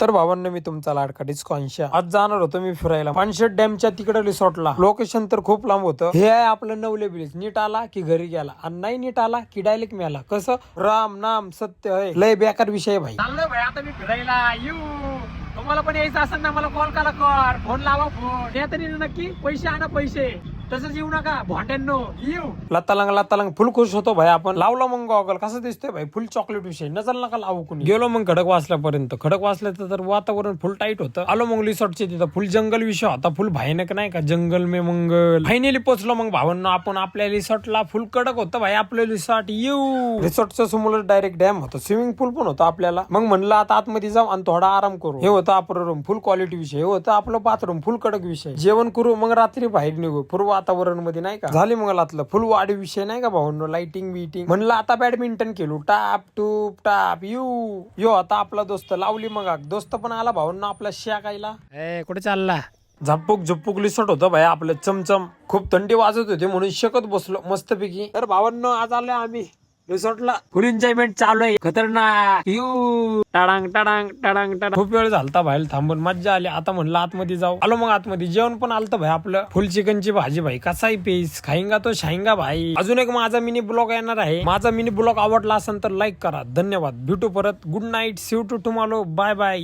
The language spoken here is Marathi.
तर भावांनो, मी तुमचा लाडका डिस्कॉन्शिया आज जाणार होतो मी फिरायला पानशेत डॅमच्या तिकडे रिसॉर्टला. लोकेशन तर खूप लांब होतं. हे आहे आपलं नवले ब्रिज. नीट आला की घरी गेला आणि नाही नीट आला की डायरेक्ट मेला. कसं राम नाम सत्य आहे. लय बेकार विषय भाई. चाललोय भाई आता मी फिरायला. तुम्हाला पण यायचं असेल ना मला कॉल करा, कर फोन लावा. फोन या तरी नक्की पैसे आणा, पैसे तसंच येऊ नका भांड्यांनो. येऊ लतालंग फुल खुश होतो भाई. आपण लावला मग गॉगल कसं दिसतोय भाई, फुल चॉकलेट विषय. नजर नका लावू कुणी. गेलो मग खडक वाचल्यापर्यंत. खडक वाचल्याचं तर वातावरण फुल टाईट होतं. आलो मग रिसॉर्टचे तिथं. फुल जंगल विषय होता, फुल भयानक नाही का, जंगल मे मंगल. फायनली पोहोचलो मग भावांनो आपण आपल्या रिसॉर्टला. फुल कडक होतं भाई आपलं रिसॉर्ट. रिसॉर्टच्या समोर डायरेक्ट डॅम होतं, स्विमिंग पूल पण होतं आपल्याला. मग म्हणलं आता आतमध्ये जाऊ आणि थोडा आराम करू. हे होतं आपलं रूम, फुल क्वालिटी विषय. हे होतं आपलं बाथरूम, फुल कडक विषय. जेवण करू मग रात्री बाहेर निघू पूर्व वातावरण मध्ये नाही का. झाली मग लातलं फुल वाढी विषय नाही का भावांनो. लाइटिंग बिटिंग. म्हणलं आता बॅडमिंटन खेळू. टाप टूप टाप यो आता आपला दोस्त लावली मग दोस्त पण आला भावांनो आपला शाकायला. कुठे चालला? झप्पुक झप्पुक लिसट होतं भाई आपलं. चमचम खूप थंडी वाजत होती म्हणून शकत बसलो मस्तपैकी. तर भावांनो आज आलोय आम्ही रिसॉर्टला. फुल एन्जॉयमेंट चालू आहे खतरनाक. टाडांग टाडांग टाडांग टाडांग. खूप वेळ झालता बाहेर थांबून, मज्जा आली. आता म्हणलं आतमध्ये जाऊ. आलो मग आतमध्ये. जेवण पण आलतं भाई आपलं. फुल चिकनची भाजी भाई. कसाही पीस खाईंगा तो शाईंगा भाई. अजून एक माझा मिनी ब्लॉग येणार आहे. माझा मिनी ब्लॉग आवडला असेल तर लाईक करा. धन्यवाद. भेटू परत. Good night. See you to tomorrow. Bye bye.